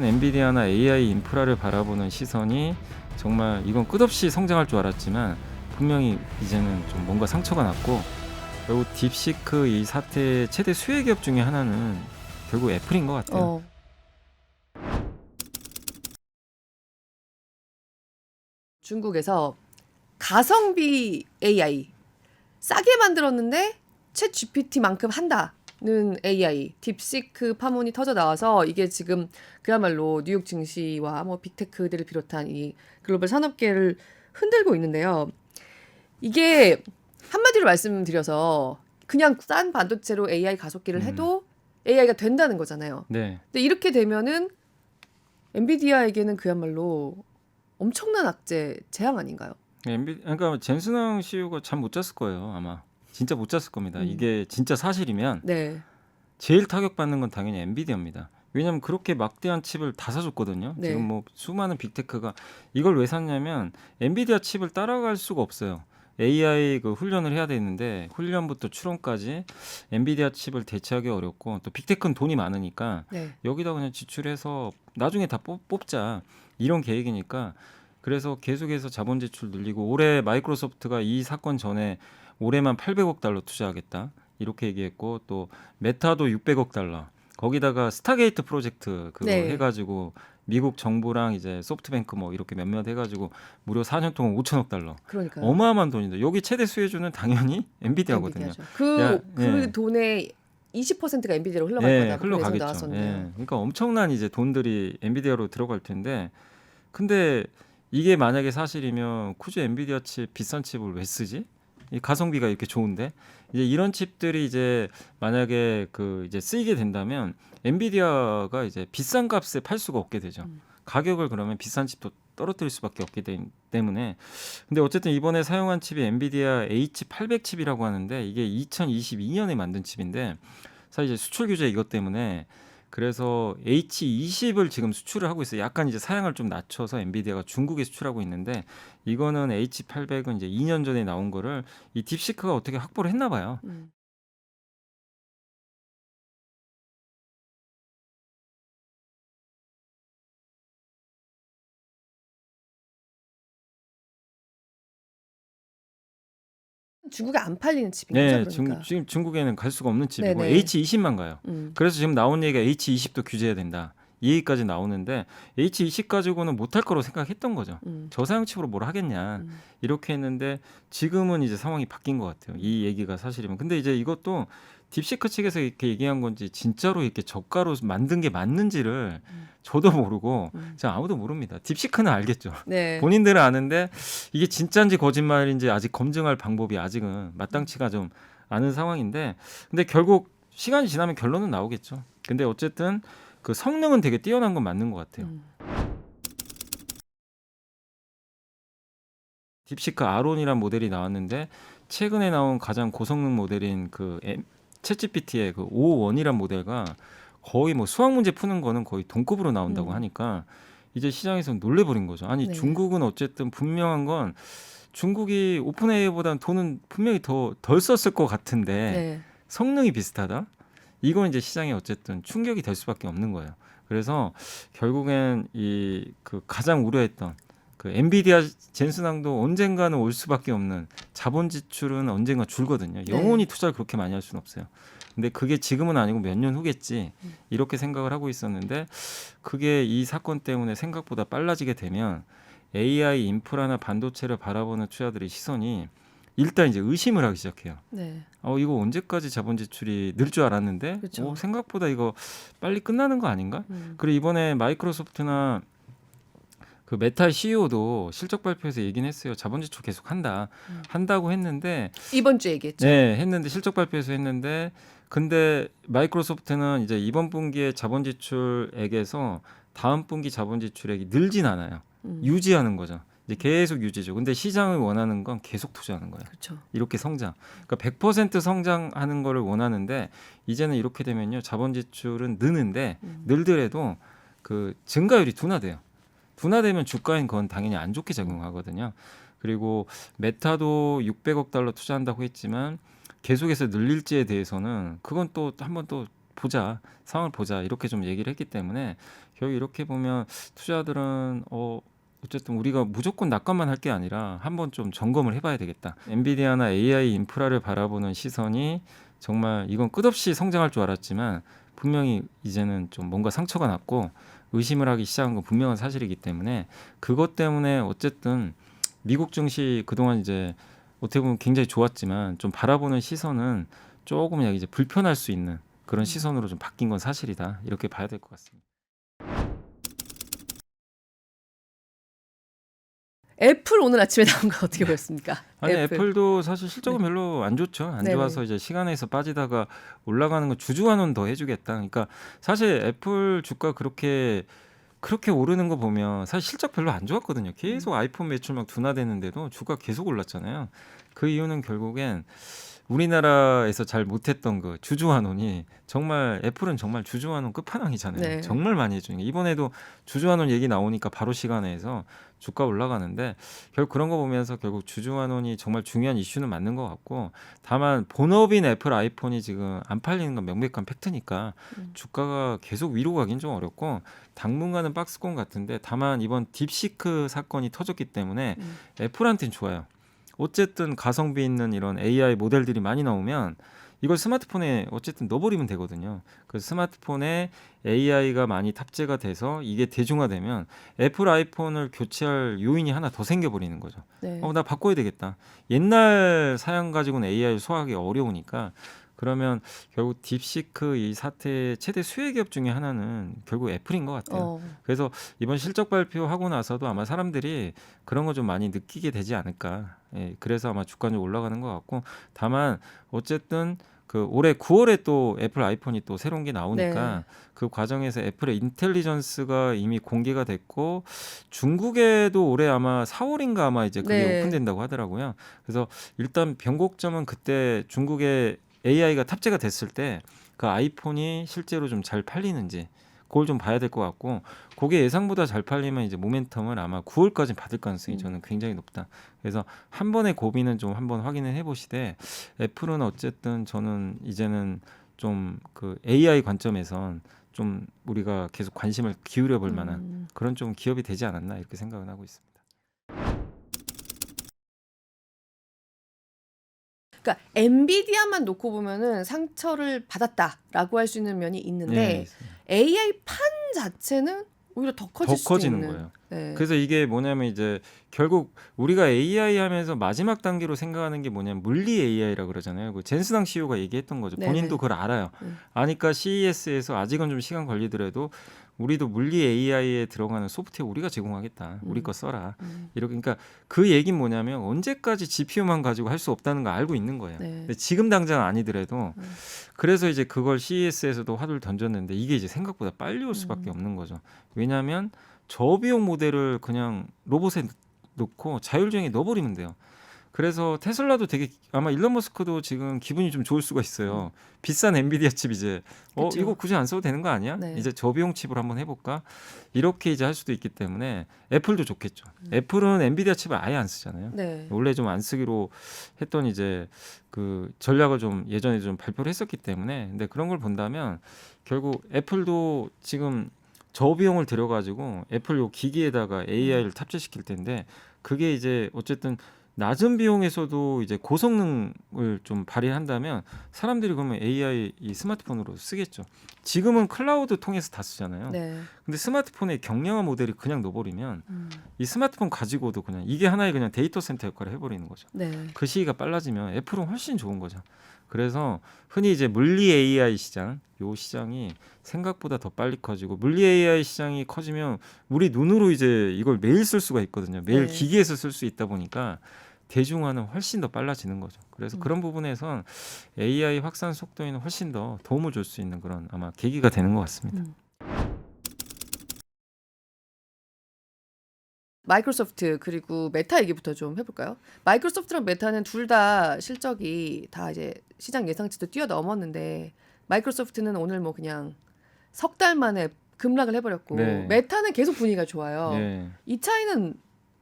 엔비디아나 AI 인프라를 바라보는 시선이 정말 이건 끝없이 성장할 줄 알았지만 분명히 이제는 좀 뭔가 상처가 났고, 결국 딥시크 이 사태의 최대 수혜 기업 중에 하나는 결국 애플인 것 같아요. 어. 중국에서 가성비 AI 싸게 만들었는데 챗 GPT만큼 한다는 AI 딥시크 파문이 터져 나와서 이게 지금 그야말로 뉴욕 증시와 뭐 빅테크들을 비롯한 이 글로벌 산업계를 흔들고 있는데요. 이게 한마디로 말씀드려서 그냥 싼 반도체로 AI 가속기를 해도 AI가 된다는 거잖아요. 네. 근데 이렇게 되면은 엔비디아에게는 그야말로 엄청난 악재 재앙 아닌가요? 그러니까 젠슨왕 CEO가 잠 못 잤을 거예요, 아마. 진짜 못 잤을 겁니다. 이게 진짜 사실이면 네. 제일 타격받는 건 당연히 엔비디아입니다. 왜냐하면 그렇게 막대한 칩을 다 사줬거든요. 네. 지금 뭐 수많은 빅테크가 이걸 왜 샀냐면 엔비디아 칩을 따라갈 수가 없어요. AI 그 훈련을 해야 되는데 훈련부터 추론까지 엔비디아 칩을 대체하기 어렵고, 또 빅테크는 돈이 많으니까 네. 여기다 그냥 지출해서 나중에 다 뽑자 이런 계획이니까, 그래서 계속해서 자본 지출 늘리고, 올해 마이크로소프트가 이 사건 전에 올해만 800억 달러 투자하겠다 이렇게 얘기했고, 또 메타도 600억 달러, 거기다가 스타게이트 프로젝트 그거 네. 해가지고 미국 정부랑 이제 소프트뱅크 뭐 이렇게 몇몇 해가지고 무려 4년 동안 5천억 달러, 그러니까요. 어마어마한 돈인데 여기 최대 수혜주는 당연히 엔비디아거든요. 엔비디아죠. 그 예. 돈의 20%가 엔비디아로 흘러갈 예, 거다. 그런 예상 흘러가겠죠. 나왔었는데요. 예, 그러니까 엄청난 이제 돈들이 엔비디아로 들어갈 텐데, 근데 이게 만약에 사실이면 굳이 엔비디아 칩 비싼 칩을 왜 쓰지? 이 가성비가 이렇게 좋은데, 이제 이런 칩들이 이제 만약에 그 이제 쓰이게 된다면 엔비디아가 이제 비싼 값에 팔 수가 없게 되죠. 가격을 그러면 비싼 칩도 떨어뜨릴 수밖에 없기 때문에. 근데 어쨌든 이번에 사용한 칩이 엔비디아 H800 칩이라고 하는데, 이게 2022년에 만든 칩인데 사실 이제 수출 규제 이것 때문에 그래서 H20을 지금 수출을 하고 있어요. 약간 이제 사양을 좀 낮춰서 엔비디아가 중국에 수출하고 있는데, 이거는 H800은 이제 2년 전에 나온 거를 이 딥시크가 어떻게 확보를 했나 봐요. 중국에 안 팔리는 칩인 네, 거죠, 그러니까. 지금 중국에는 갈 수가 없는 칩이고 네네. H20만 가요. 그래서 지금 나온 얘기가 H20도 규제해야 된다, 이 얘기까지 나오는데, H20 가지고는 못할 거로 생각했던 거죠. 저사양 칩으로 뭘 하겠냐 이렇게 했는데, 지금은 이제 상황이 바뀐 것 같아요, 이 얘기가 사실이면. 근데 이제 이것도 딥시크 측에서 이렇게 얘기한 건지 진짜로 이렇게 저가로 만든 게 맞는지를 저도 모르고, 자, 아무도 모릅니다. 딥시크는 알겠죠. 네. 본인들은 아는데 이게 진짜인지 거짓말인지 아직 검증할 방법이 아직은 마땅치가 좀 않은 상황인데, 근데 결국 시간이 지나면 결론은 나오겠죠. 근데 어쨌든 그 성능은 되게 뛰어난 건 맞는 것 같아요. 딥시크 아론이란 모델이 나왔는데, 최근에 나온 가장 고성능 모델인 그 챗GPT의 그 O1이란 모델가 거의 뭐 수학 문제 푸는 거는 거의 동급으로 나온다고 하니까 이제 시장에서 놀래버린 거죠. 아니, 네. 중국은 어쨌든 분명한 건 중국이 오픈 AI보다는 돈은 분명히 덜 썼을 것 같은데 네. 성능이 비슷하다? 이건 이제 시장에 어쨌든 충격이 될 수밖에 없는 거예요. 그래서 결국엔 이 그 가장 우려했던 그 엔비디아 젠슨왕도 언젠가는 올 수밖에 없는 자본 지출은 언젠가 줄거든요. 영원히 투자를 그렇게 많이 할 수는 없어요. 근데 그게 지금은 아니고 몇 년 후겠지 이렇게 생각을 하고 있었는데, 그게 이 사건 때문에 생각보다 빨라지게 되면 AI 인프라나 반도체를 바라보는 투자들의 시선이 일단 이제 의심을 하기 시작해요. 네. 이거 언제까지 자본 지출이 늘 줄 알았는데 그렇죠. 생각보다 이거 빨리 끝나는 거 아닌가? 그리고 이번에 마이크로소프트나 그 메타 CEO도 실적 발표에서 얘기는 했어요. 자본 지출 계속 한다고 했는데, 이번 주에 얘기했죠. 네, 했는데 실적 발표에서 했는데, 근데 마이크로소프트는 이제 이번 분기에 자본 지출액에서 다음 분기 자본 지출액이 늘진 않아요. 유지하는 거죠. 이제 계속 유지죠. 근데 시장을 원하는 건 계속 투자하는 거예요. 그렇죠. 이렇게 성장. 그러니까 100% 성장하는 거를 원하는데, 이제는 이렇게 되면요, 자본 지출은 느는데 늘더라도 그 증가율이 둔화돼요. 둔화되면 주가엔 그건 당연히 안 좋게 작용하거든요. 그리고 메타도 600억 달러 투자한다고 했지만 계속해서 늘릴지에 대해서는 그건 또 한번 또 보자, 상황을 보자 이렇게 좀 얘기를 했기 때문에 결국 이렇게 보면 투자들은 어쨌든 우리가 무조건 낙관만 할 게 아니라 한번 좀 점검을 해봐야 되겠다. 엔비디아나 AI 인프라를 바라보는 시선이 정말 이건 끝없이 성장할 줄 알았지만 분명히 이제는 좀 뭔가 상처가 났고 의심을 하기 시작한 건 분명한 사실이기 때문에 그것 때문에 어쨌든 미국 증시 그동안 이제 어떻게 보면 굉장히 좋았지만 좀 바라보는 시선은 조금 이제 불편할 수 있는 그런 시선으로 좀 바뀐 건 사실이다. 이렇게 봐야 될 것 같습니다. 애플 오늘 아침에 나온 거 어떻게 보셨습니까? 아니 애플도 사실 실적은 네. 별로 안 좋죠. 안 네네. 좋아서 이제 시간에서 빠지다가 올라가는 거 주주환원 더 해주겠다. 그러니까 사실 애플 주가 그렇게 오르는 거 보면 사실 실적 별로 안 좋았거든요. 계속 아이폰 매출 막 둔화되는데도 주가 계속 올랐잖아요. 그 이유는 결국엔 우리나라에서 잘 못했던 그 주주환원이 정말 애플은 정말 주주환원 끝판왕이잖아요. 네. 정말 많이 해주는 게 이번에도 주주환원 얘기 나오니까 바로 시간에서 주가 올라가는데 결국 그런 거 보면서 결국 주주환원이 정말 중요한 이슈는 맞는 것 같고 다만 본업인 애플 아이폰이 지금 안 팔리는 건 명백한 팩트니까 주가가 계속 위로 가긴 좀 어렵고 당분간은 박스권 같은데 다만 이번 딥시크 사건이 터졌기 때문에 애플한테는 좋아요. 어쨌든 가성비 있는 이런 AI 모델들이 많이 나오면 이걸 스마트폰에 어쨌든 넣어버리면 되거든요. 그래서 스마트폰에 AI가 많이 탑재가 돼서 이게 대중화되면 애플 아이폰을 교체할 요인이 하나 더 생겨버리는 거죠. 네. 나 바꿔야 되겠다. 옛날 사양 가지고는 AI를 소화하기 어려우니까 그러면 결국 딥시크 이 사태의 최대 수혜 기업 중에 하나는 결국 애플인 것 같아요. 그래서 이번 실적 발표하고 나서도 아마 사람들이 그런 거 좀 많이 느끼게 되지 않을까. 예, 그래서 아마 주가 좀 올라가는 것 같고 다만 어쨌든 그 올해 9월에 또 애플 아이폰이 또 새로운 게 나오니까 그 과정에서 애플의 인텔리전스가 이미 공개가 됐고 중국에도 올해 아마 4월인가 아마 이제 그게 오픈된다고 하더라고요. 그래서 일단 변곡점은 그때 중국에 AI가 탑재가 됐을 때 그 아이폰이 실제로 좀 잘 팔리는지 그걸 좀 봐야 될 것 같고 그게 예상보다 잘 팔리면 이제 모멘텀을 아마 9월까지 받을 가능성이 저는 굉장히 높다. 그래서 한 번의 고비는 좀 한번 확인을 해보시되 애플은 어쨌든 저는 이제는 좀 그 AI 관점에선 좀 우리가 계속 관심을 기울여 볼 만한 그런 좀 기업이 되지 않았나 이렇게 생각을 하고 있습니다. 그러니까 엔비디아만 놓고 보면은 상처를 받았다라고 할 수 있는 면이 있는데 AI 판 자체는 오히려 더 커질 수도 커지는 있는. 거예요. 네. 그래서 이게 뭐냐면 이제 결국 우리가 AI 하면서 마지막 단계로 생각하는 게 뭐냐면 물리 AI라고 그러잖아요. 그 젠스당 CEO가 얘기했던 거죠. 본인도 그걸 알아요. 아니까 CES에서 아직은 좀 시간 걸리더라도 우리도 물리 AI에 들어가는 소프트웨어 우리가 제공하겠다. 우리 거 써라. 이렇게 그러니까 그 얘기는 뭐냐면 언제까지 GPU만 가지고 할 수 없다는 거 알고 있는 거예요. 근데 지금 당장 아니더라도 그래서 이제 그걸 CES에서도 화두를 던졌는데 이게 이제 생각보다 빨리 올 수밖에 없는 거죠. 왜냐하면 저비용 모델을 그냥 로봇에 넣고 자율주행에 넣어버리면 돼요. 그래서 테슬라도 되게 아마 일론 머스크도 지금 기분이 좀 좋을 수가 있어요. 비싼 엔비디아 칩 이제 그쵸. 이거 굳이 안 써도 되는 거 아니야? 이제 저비용 칩으로 한번 해볼까? 이렇게 이제 할 수도 있기 때문에 애플도 좋겠죠. 애플은 엔비디아 칩을 아예 안 쓰잖아요. 원래 좀 안 쓰기로 했던 이제 그 전략을 좀 예전에 좀 발표를 했었기 때문에 근데 그런 걸 본다면 결국 애플도 지금 저비용을 들여가지고 애플 요 기기에다가 AI를 탑재시킬 텐데 그게 이제 어쨌든 낮은 비용에서도 이제 고성능을 좀 발휘한다면 사람들이 그러면 AI 이 스마트폰으로 쓰겠죠. 지금은 클라우드 통해서 다 쓰잖아요. 근데 스마트폰에 경량화 모델이 그냥 넣어버리면 이 스마트폰 가지고도 그냥 이게 하나의 그냥 데이터 센터 역할을 해버리는 거죠. 그 시기가 빨라지면 애플은 훨씬 좋은 거죠. 그래서 흔히 이제 물리 AI 시장, 요 시장이 생각보다 더 빨리 커지고 물리 AI 시장이 커지면 우리 눈으로 이제 이걸 매일 쓸 수가 있거든요. 매일 기기에서 쓸 수 있다 보니까 대중화는 훨씬 더 빨라지는 거죠. 그래서 그런 부분에선 AI 확산 속도에는 훨씬 더 도움을 줄 수 있는 그런 아마 계기가 되는 것 같습니다. 마이크로소프트 그리고 메타 얘기부터 좀 해볼까요? 마이크로소프트랑 메타는 둘 다 실적이 다 이제 시장 예상치도 뛰어넘었는데 마이크로소프트는 오늘 뭐 그냥 석 달 만에 급락을 해버렸고 메타는 계속 분위기가 좋아요. 이 차이는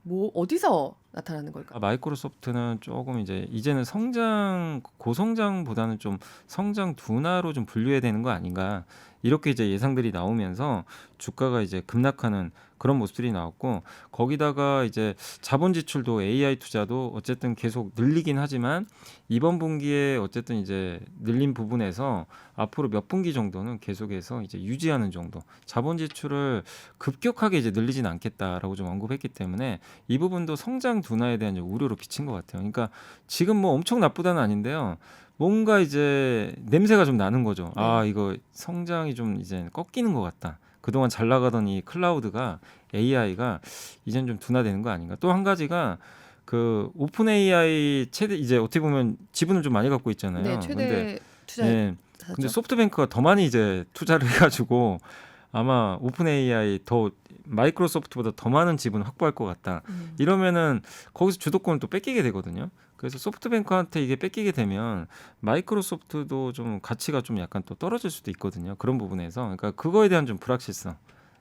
뭐 어디서 나타나는 걸까요? 마이크로소프트는 조금 이제는 성장 고성장보다는 좀 성장 둔화로 좀 분류해야 되는 거 아닌가 이렇게 이제 예상들이 나오면서 주가가 이제 급락하는 그런 모습들이 나왔고 거기다가 이제 자본 지출도 AI 투자도 어쨌든 계속 늘리긴 하지만 이번 분기에 어쨌든 이제 늘린 부분에서 앞으로 몇 분기 정도는 계속해서 이제 유지하는 정도 자본 지출을 급격하게 이제 늘리진 않겠다라고 좀 언급했기 때문에 이 부분도 성장 둔화에 대한 우려로 비친 것 같아요. 그러니까 지금 뭐 엄청 나쁘다는 아닌데요. 뭔가 이제 냄새가 좀 나는 거죠. 아, 이거 성장이 좀 이제 꺾이는 것 같다. 그동안 잘 나가던 이 클라우드가 AI가 이젠 좀 둔화되는 거 아닌가. 또 한 가지가 그 오픈 AI 최대 이제 어떻게 보면 지분을 좀 많이 갖고 있잖아요. 네, 근데 최대 투자 예. 사죠. 근데 소프트뱅크가 더 많이 이제 투자를 해가지고 아마 오픈 AI 더 마이크로소프트보다 더 많은 지분 확보할 것 같다. 이러면은 거기서 주도권을 또 뺏기게 되거든요. 그래서 소프트뱅크한테 이게 뺏기게 되면 마이크로소프트도 좀 가치가 좀 약간 또 떨어질 수도 있거든요. 그런 부분에서 그러니까 그거에 대한 좀 불확실성.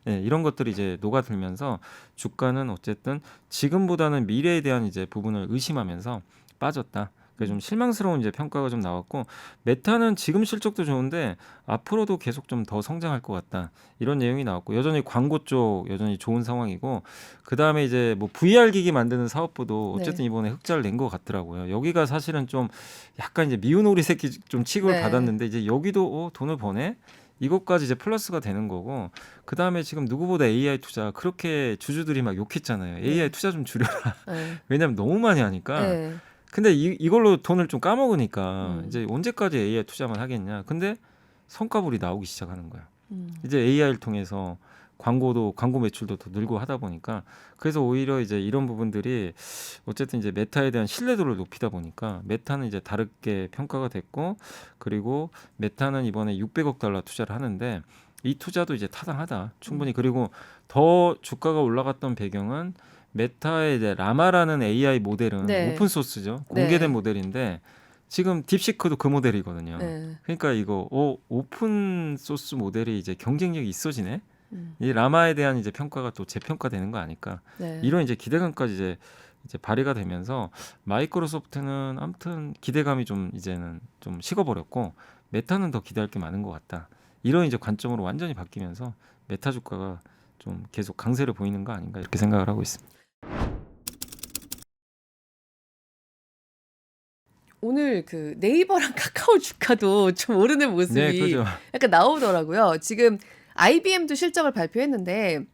예, 이런 것들이 이제 녹아들면서 주가는 어쨌든 지금보다는 미래에 대한 이제 부분을 의심하면서 빠졌다. 그게 좀 실망스러운 이제 평가가 좀 나왔고 메타는 지금 실적도 좋은데 앞으로도 계속 좀 더 성장할 것 같다 이런 내용이 나왔고 여전히 광고 쪽 여전히 좋은 상황이고 그 다음에 이제 뭐 VR 기기 만드는 사업부도 어쨌든 이번에 흑자를 낸 것 같더라고요. 여기가 사실은 좀 약간 이제 미운 오리 새끼 좀 취급을 받았는데 이제 여기도 돈을 버네. 이것까지 이제 플러스가 되는 거고 그 다음에 지금 누구보다 AI 투자 그렇게 주주들이 막 욕했잖아요. AI 투자 좀 줄여라. 왜냐하면 너무 많이 하니까. 근데 이걸로 돈을 좀 까먹으니까 이제 언제까지 AI 투자만 하겠냐. 근데 성과물이 나오기 시작하는 거야. 이제 AI를 통해서 광고 매출도 더 늘고 하다 보니까 그래서 오히려 이제 이런 부분들이 어쨌든 이제 메타에 대한 신뢰도를 높이다 보니까 메타는 이제 다르게 평가가 됐고 그리고 메타는 이번에 600억 달러 투자를 하는데 이 투자도 이제 타당하다 충분히 그리고 더 주가가 올라갔던 배경은 메타의 이제 라마라는 AI 모델은 오픈 소스죠. 공개된 모델인데 지금 딥시크도 그 모델이거든요. 그러니까 이거 오픈 소스 모델이 이제 경쟁력이 있어지네. 이 라마에 대한 이제 평가가 또 재평가되는 거 아닐까. 이런 이제 기대감까지 이제 발휘가 되면서 마이크로소프트는 아무튼 기대감이 좀 이제는 좀 식어버렸고 메타는 더 기대할 게 많은 것 같다. 이런 이제 관점으로 완전히 바뀌면서 메타 주가가 좀 계속 강세를 보이는 거 아닌가 이렇게 생각을 하고 있습니다. 오늘 그 네이버랑 카카오 주가도 좀 오르는 모습이 네, 그죠. 약간 나오더라고요. 지금 IBM도 실적을 발표했는데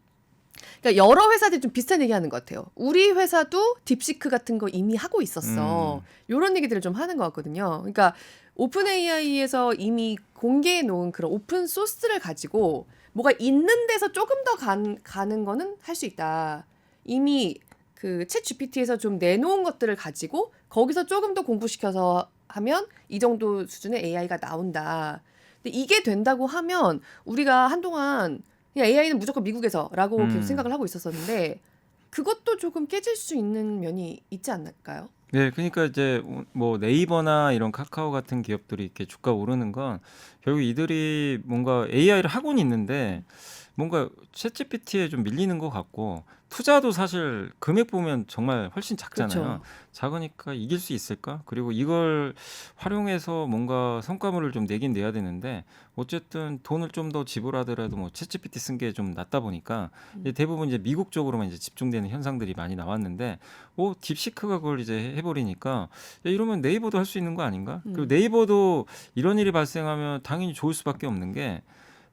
그러니까 여러 회사들이 좀 비슷한 얘기하는 것 같아요. 우리 회사도 딥시크 같은 거 이미 하고 있었어. 이런 얘기들을 좀 하는 것 같거든요. 그러니까 오픈 AI에서 이미 공개해 놓은 그런 오픈 소스를 가지고 뭐가 있는 데서 조금 더 가는 거는 할 수 있다. 이미 그 챗 GPT에서 좀 내놓은 것들을 가지고 거기서 조금 더 공부시켜서 하면 이 정도 수준의 AI가 나온다. 근데 이게 된다고 하면 우리가 한동안 그냥 AI는 무조건 미국에서라고 계속 생각을 하고 있었었는데 그것도 조금 깨질 수 있는 면이 있지 않을까요? 네, 그러니까 이제 뭐 네이버나 이런 카카오 같은 기업들이 이렇게 주가 오르는 건 결국 이들이 뭔가 AI를 하고는 있는데 뭔가 챗GPT에 좀 밀리는 것 같고 투자도 사실 금액 보면 정말 훨씬 작잖아요. 그렇죠. 작으니까 이길 수 있을까? 그리고 이걸 활용해서 뭔가 성과물을 좀 내긴 내야 되는데 어쨌든 돈을 좀 더 지불하더라도 뭐 챗GPT 쓴 게 좀 낫다 보니까 이제 대부분 이제 미국 쪽으로만 이제 집중되는 현상들이 많이 나왔는데 딥시크가 그걸 이제 해버리니까 야, 이러면 네이버도 할 수 있는 거 아닌가? 그리고 네이버도 이런 일이 발생하면 당연히 좋을 수밖에 없는 게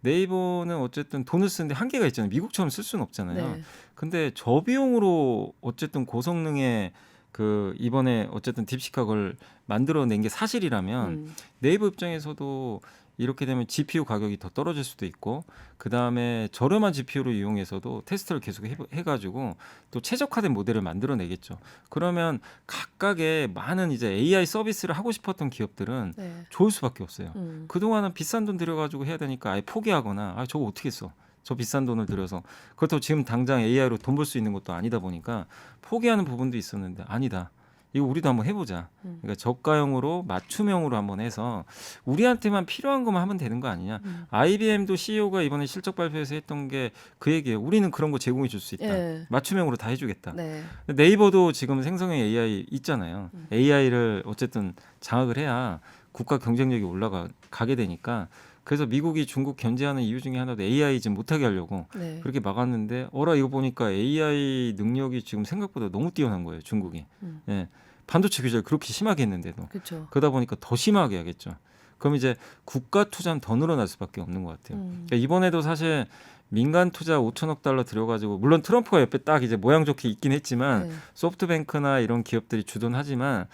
네이버는 어쨌든 돈을 쓰는데 한계가 있잖아요. 미국처럼 쓸 수는 없잖아요. 근데 저비용으로 어쨌든 고성능의 그 이번에 어쨌든 딥시크가 그걸 만들어낸 게 사실이라면 네이버 입장에서도 이렇게 되면 GPU 가격이 더 떨어질 수도 있고 그 다음에 저렴한 GPU를 이용해서도 테스트를 계속 해가지고 또 최적화된 모델을 만들어내겠죠. 그러면 각각의 많은 이제 AI 서비스를 하고 싶었던 기업들은 좋을 수밖에 없어요. 그동안은 비싼 돈 들여가지고 해야 되니까 아예 포기하거나 아 저거 어떻게 써? 저 비싼 돈을 들여서 그것도 지금 당장 AI로 돈 벌 수 있는 것도 아니다 보니까 포기하는 부분도 있었는데 아니다. 이거 우리도 한번 해보자. 그러니까 저가형으로 맞춤형으로 한번 해서 우리한테만 필요한 것만 하면 되는 거 아니냐. IBM도 CEO가 이번에 실적 발표에서 했던 게 그 얘기예요. 우리는 그런 거 제공해 줄 수 있다. 맞춤형으로 다 해주겠다. 네이버도 지금 생성형 AI 있잖아요. AI를 어쨌든 장악을 해야 국가 경쟁력이 올라가게 되니까 그래서 미국이 중국 견제하는 이유 중에 하나도 AI 지금 못하게 하려고 네. 그렇게 막았는데 이거 보니까 AI 능력이 지금 생각보다 너무 뛰어난 거예요, 중국이. 예. 반도체 규제를 그렇게 심하게 했는데도. 그렇죠. 그러다 보니까 더 심하게 하겠죠. 그럼 이제 국가 투자는 더 늘어날 수밖에 없는 것 같아요. 그러니까 이번에도 사실 민간 투자 5천억 달러 들여가지고 물론 트럼프가 옆에 딱 이제 모양 좋게 있긴 했지만 네. 소프트뱅크나 이런 기업들이 주둔하지만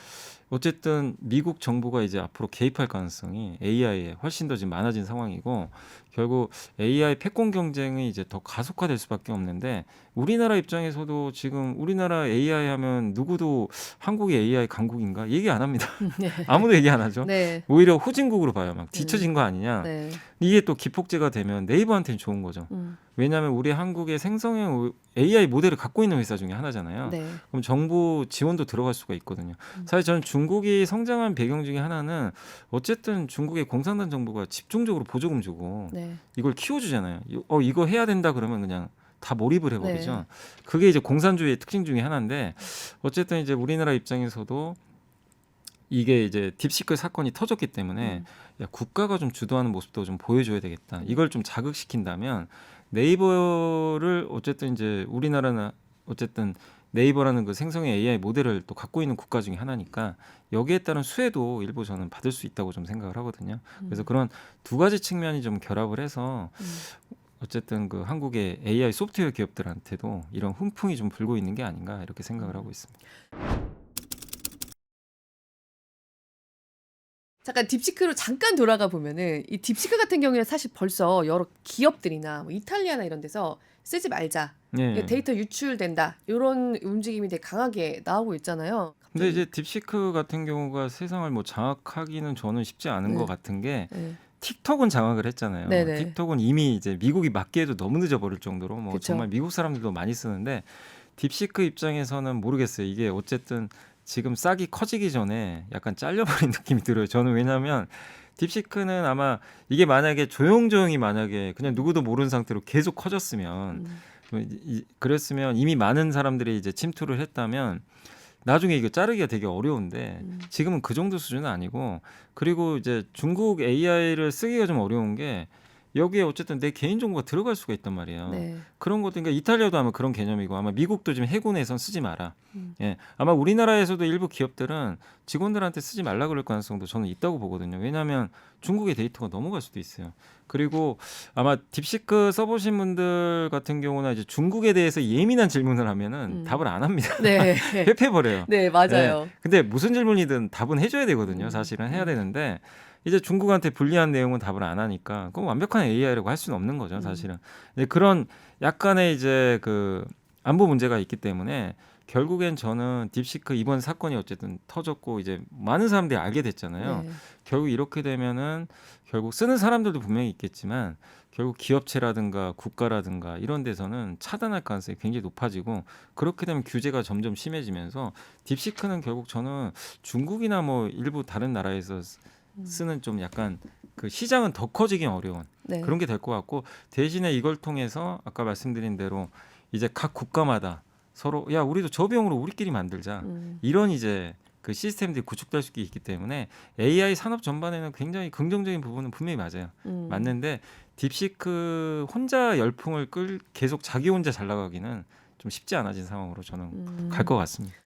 어쨌든 미국 정부가 이제 앞으로 개입할 가능성이 AI에 훨씬 더 지금 많아진 상황이고 결국 AI 패권 경쟁이 이제 더 가속화될 수밖에 없는데 우리나라 입장에서도 지금 우리나라 AI 하면 누구도 한국이 AI 강국인가 얘기 안 합니다. 네. 아무도 얘기 안 하죠. 네. 오히려 후진국으로 봐요. 막 뒤처진 거 아니냐. 네. 이게 또 기폭제가 되면 네이버한테는 좋은 거죠. 왜냐하면 우리 한국의 생성형 AI 모델을 갖고 있는 회사 중에 하나잖아요. 네. 그럼 정부 지원도 들어갈 수가 있거든요. 사실 저는 중국이 성장한 배경 중에 하나는 어쨌든 중국의 공산당 정부가 집중적으로 보조금 주고 네. 이걸 키워주잖아요. 이거 해야 된다 그러면 그냥 다 몰입을 해버리죠. 네. 그게 이제 공산주의의 특징 중에 하나인데 어쨌든 이제 우리나라 입장에서도 이게 이제 딥시크 사건이 터졌기 때문에 야, 국가가 좀 주도하는 모습도 좀 보여줘야 되겠다. 이걸 좀 자극시킨다면 네이버를 어쨌든 이제 우리나라는 어쨌든 네이버라는 그 생성의 AI 모델을 또 갖고 있는 국가 중에 하나니까 여기에 따른 수혜도 일부 저는 받을 수 있다고 좀 생각을 하거든요. 그래서 그런 두 가지 측면이 좀 결합을 해서 어쨌든 그 한국의 AI 소프트웨어 기업들한테도 이런 훈풍이 좀 불고 있는 게 아닌가 이렇게 생각을 하고 있습니다. 잠깐 딥시크로 잠깐 돌아가 보면은 이 딥시크 같은 경우에는 사실 벌써 여러 기업들이나 뭐 이탈리아나 이런 데서 쓰지 말자. 네. 데이터 유출된다. 이런 움직임이 되게 강하게 나오고 있잖아요. 근데 이제 딥시크 같은 경우가 세상을 뭐 장악하기는 저는 쉽지 않은 네. 것 같은 게 네. 틱톡은 장악을 했잖아요. 네네. 틱톡은 이미 이제 미국이 막기에도 너무 늦어버릴 정도로 뭐 그쵸. 정말 미국 사람들도 많이 쓰는데 딥시크 입장에서는 모르겠어요. 이게 어쨌든 지금 싹이 커지기 전에 약간 잘려버린 느낌이 들어요. 저는 왜냐하면 딥시크는 아마 이게 만약에 조용조용히 만약에 그냥 누구도 모르는 상태로 계속 커졌으면 그랬으면 이미 많은 사람들이 이제 침투를 했다면 나중에 이거 자르기가 되게 어려운데 지금은 그 정도 수준은 아니고 그리고 이제 중국 AI를 쓰기가 좀 어려운 게 여기에 어쨌든 내 개인정보가 들어갈 수가 있단 말이에요. 네. 그런 것도 그러니까 이탈리아도 아마 그런 개념이고 아마 미국도 지금 해군에선 쓰지 마라. 예, 아마 우리나라에서도 일부 기업들은 직원들한테 쓰지 말라 그럴 가능성도 저는 있다고 보거든요. 왜냐하면 중국의 데이터가 넘어갈 수도 있어요. 그리고 아마 딥시크 써보신 분들 같은 경우나 이제 중국에 대해서 예민한 질문을 하면은 답을 안 합니다. 네. 회피해버려요. 네, 맞아요. 근데 무슨 질문이든 답은 해줘야 되거든요. 사실은 해야 되는데 이제 중국한테 불리한 내용은 답을 안 하니까 그럼 완벽한 AI라고 할 수는 없는 거죠. 사실은 이제 그런 약간의 이제 그 안보 문제가 있기 때문에 결국엔 저는 딥시크 이번 사건이 어쨌든 터졌고 이제 많은 사람들이 알게 됐잖아요. 네. 결국 이렇게 되면은 결국 쓰는 사람들도 분명히 있겠지만 결국 기업체라든가 국가라든가 이런 데서는 차단할 가능성이 굉장히 높아지고 그렇게 되면 규제가 점점 심해지면서 딥시크는 결국 저는 중국이나 뭐 일부 다른 나라에서 쓰는 좀 약간 그 시장은 더 커지기 어려운 네. 그런 게 될 것 같고 대신에 이걸 통해서 아까 말씀드린 대로 이제 각 국가마다 서로 야 우리도 저 비용으로 우리끼리 만들자 이런 이제 그 시스템들이 구축될 수 있기 때문에 AI 산업 전반에는 굉장히 긍정적인 부분은 분명히 맞아요. 맞는데 딥시크 혼자 열풍을 계속 자기 혼자 잘 나가기는 좀 쉽지 않아진 상황으로 저는 갈 것 같습니다.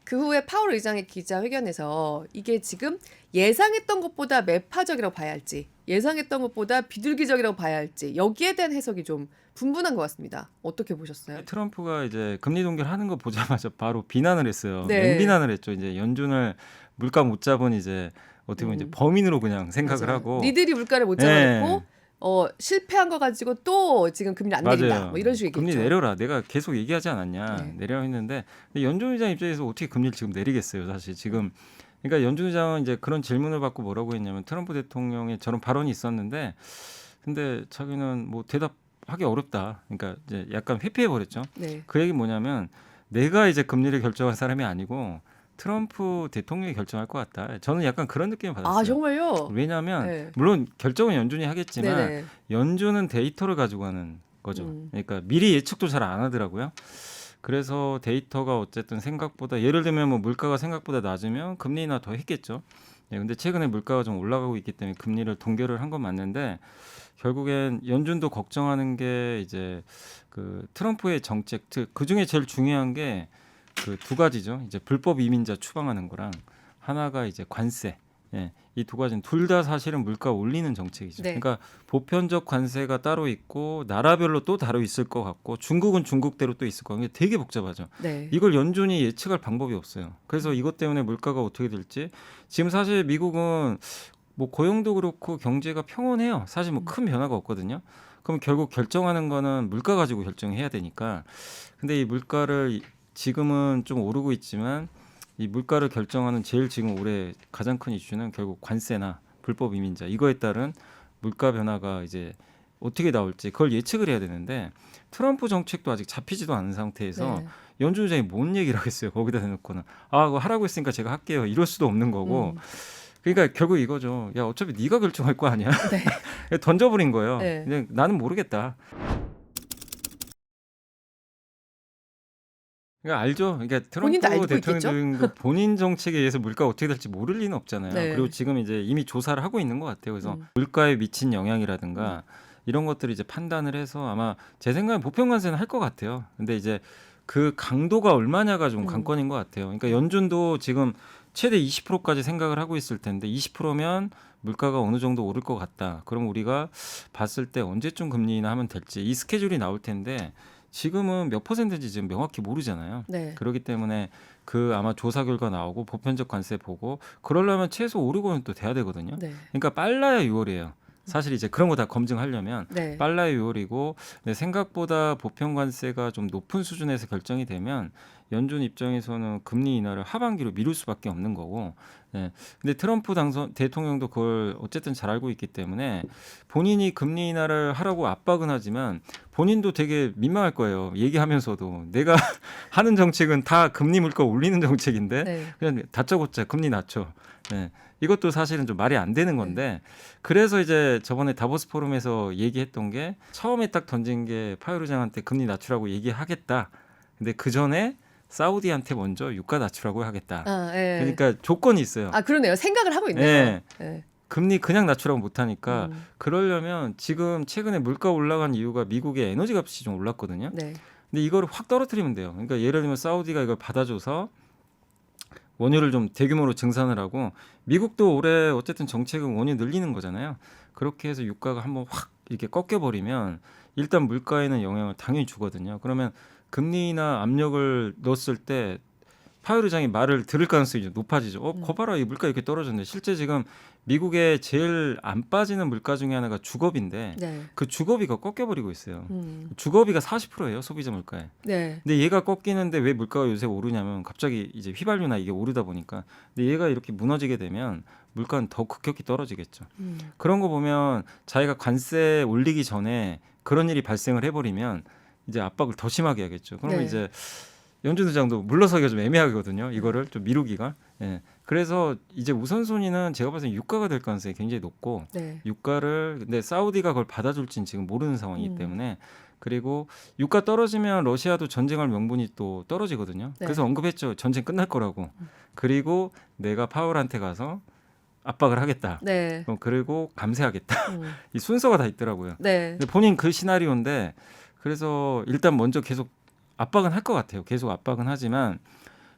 그 후에 파월 의장의 기자회견에서 이게 지금 예상했던 것보다 매파적이라고 봐야 할지 예상했던 것보다 비둘기적이라고 봐야 할지 여기에 대한 해석이 좀 분분한 것 같습니다. 어떻게 보셨어요? 트럼프가 이제 금리 동결하는 거 보자마자 바로 비난을 했어요. 네. 맹비난을 했죠. 이제 연준을 물가 못 잡은 이제 어떻게 보면 이제 범인으로 그냥 생각을 맞아요. 하고 니들이 물가를 못 잡아놓고 실패한 거 가지고 또 지금 금리 안 내린다. 뭐 이런 식이겠죠. 금리 내려라. 내가 계속 얘기하지 않았냐. 네. 내려 했는데 연준 의장 입장에서 어떻게 금리를 지금 내리겠어요. 사실 지금 그러니까 연준 의장은 이제 그런 질문을 받고 뭐라고 했냐면 트럼프 대통령의 저런 발언이 있었는데 근데 자기는 뭐 대답하기 어렵다. 그러니까 이제 약간 회피해 버렸죠. 네. 그 얘기 뭐냐면 내가 이제 금리를 결정할 사람이 아니고 트럼프 대통령이 결정할 것 같다. 저는 약간 그런 느낌을 받았어요. 아 정말요? 왜냐하면 네. 물론 결정은 연준이 하겠지만 네네. 연준은 데이터를 가지고 하는 거죠. 그러니까 미리 예측도 잘 안 하더라고요. 그래서 데이터가 어쨌든 생각보다 예를 들면 뭐 물가가 생각보다 낮으면 금리 인하 더 했겠죠. 예, 근데 최근에 물가가 좀 올라가고 있기 때문에 금리를 동결을 한 건 맞는데 결국엔 연준도 걱정하는 게 이제 그 트럼프의 정책, 그 중에 제일 중요한 게 그 두 가지죠. 이제 불법 이민자 추방하는 거랑 하나가 이제 관세. 예, 이 두 가지는 둘 다 사실은 물가 올리는 정책이죠. 네. 그러니까 보편적 관세가 따로 있고 나라별로 또 따로 있을 것 같고 중국은 중국대로 또 있을 것 같고 되게 복잡하죠. 네. 이걸 연준이 예측할 방법이 없어요. 그래서 이것 때문에 물가가 어떻게 될지 지금 사실 미국은 뭐 고용도 그렇고 경제가 평온해요. 사실 뭐 큰 변화가 없거든요. 그럼 결국 결정하는 거는 물가 가지고 결정해야 되니까. 근데 이 물가를 지금은 좀 오르고 있지만 이 물가를 결정하는 제일 지금 올해 가장 큰 이슈는 결국 관세나 불법 이민자 이거에 따른 물가 변화가 이제 어떻게 나올지 그걸 예측을 해야 되는데 트럼프 정책도 아직 잡히지도 않은 상태에서 네. 연준 의장이 뭔 얘기를 하겠어요. 거기다 대놓고는 아 그거 하라고 했으니까 제가 할게요. 이럴 수도 없는 거고 그러니까 결국 이거죠. 야 어차피 네가 결정할 거 아니야. 네. 던져버린 거예요. 네. 그냥 나는 모르겠다. 그러니까 알죠. 그러니까 본인도 트럼프 알고 있겠죠? 대통령도 본인 정책에 의해서 물가가 어떻게 될지 모를 리는 없잖아요. 네. 그리고 지금 이제 이미 조사를 하고 있는 것 같아요. 그래서 음. 물가에 미친 영향이라든가 이런 것들을 이제 판단을 해서 아마 제 생각엔 보편 관세는 할 것 같아요. 근데 이제 그 강도가 얼마냐가 좀 관건인 것 같아요. 그러니까 연준도 지금 최대 20%까지 생각을 하고 있을 텐데 20%면 물가가 어느 정도 오를 것 같다. 그럼 우리가 봤을 때 언제쯤 금리 인하하면 될지 이 스케줄이 나올 텐데 지금은 몇 퍼센트인지 지금 명확히 모르잖아요. 네. 그렇기 때문에 그 아마 조사 결과 나오고 보편적 관세 보고 그러려면 최소 5, 6월은 또 돼야 되거든요. 네. 그러니까 빨라야 6월이에요. 사실 이제 그런 거 다 검증하려면 네. 빨라야 6월이고 생각보다 보편 관세가 좀 높은 수준에서 결정이 되면 연준 입장에서는 금리 인하를 하반기로 미룰 수밖에 없는 거고. 네. 근데 트럼프 당선 대통령도 그걸 어쨌든 잘 알고 있기 때문에 본인이 금리 인하를 하라고 압박은 하지만 본인도 되게 민망할 거예요. 얘기하면서도 내가 하는 정책은 다 금리 물가 올리는 정책인데 네. 그냥 다짜고짜 금리 낮춰. 네. 이것도 사실은 좀 말이 안 되는 건데 그래서 이제 저번에 다보스 포럼에서 얘기했던 게 처음에 딱 던진 게 파월 의장한테 금리 낮추라고 얘기하겠다. 근데 그 전에 사우디한테 먼저 유가 낮추라고 하겠다. 아, 예. 그러니까 조건이 있어요. 아, 그러네요. 생각을 하고 있네요. 네. 네. 금리 그냥 낮추라고 못하니까 음. 그러려면 지금 최근에 물가 올라간 이유가 미국의 에너지 값이 좀 올랐거든요. 네. 근데 이거를 확 떨어뜨리면 돼요. 그러니까 예를 들면 사우디가 이걸 받아줘서 원유를 좀 대규모로 증산을 하고 미국도 올해 어쨌든 정책은 원유 늘리는 거잖아요. 그렇게 해서 유가가 한번 확 이렇게 꺾여버리면 일단 물가에는 영향을 당연히 주거든요. 그러면 금리나 압력을 넣었을 때 파월 의장이 말을 들을 가능성이 좀 높아지죠. 거 봐라 이 물가 이렇게 떨어졌네. 실제 지금 미국의 제일 안 빠지는 물가 중에 하나가 주거비인데 네. 그 주거비가 꺾여버리고 있어요. 음. 주거비가 40%예요 소비자 물가에. 네. 근데 얘가 꺾이는데 왜 물가가 요새 오르냐면 갑자기 이제 휘발유나 이게 오르다 보니까 근데 얘가 이렇게 무너지게 되면 물가는 더 급격히 떨어지겠죠. 그런 거 보면 자기가 관세 올리기 전에 그런 일이 발생을 해버리면 이제 압박을 더 심하게 하겠죠. 그러면 네. 이제 연준 의장도 물러서기가 좀 애매하거든요. 이거를 좀 미루기가. 예. 그래서 이제 우선순위는 제가 봤을 때 유가가 될 가능성이 굉장히 높고 네. 유가를 근데 사우디가 그걸 받아줄지는 지금 모르는 상황이기 때문에 그리고 유가 떨어지면 러시아도 전쟁할 명분이 또 떨어지거든요. 네. 그래서 언급했죠. 전쟁 끝날 거라고. 그리고 내가 파월한테 가서 압박을 하겠다. 네. 그리고 감세하겠다. 음. 이 순서가 다 있더라고요. 네. 근데 본인 그 시나리오인데 그래서 일단 먼저 계속 압박은 할 것 같아요. 계속 압박은 하지만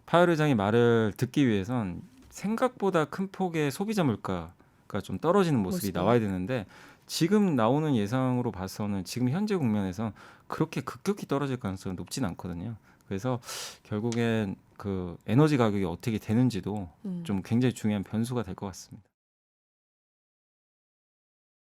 파월 의장의 말을 듣기 위해선 생각보다 큰 폭의 소비자 물가가 좀 떨어지는 모습이 나와야 되는데 지금 나오는 예상으로 봐서는 지금 현재 국면에서 그렇게 급격히 떨어질 가능성은 높진 않거든요. 그래서 결국엔 그 에너지 가격이 어떻게 되는지도 좀 굉장히 중요한 변수가 될 것 같습니다.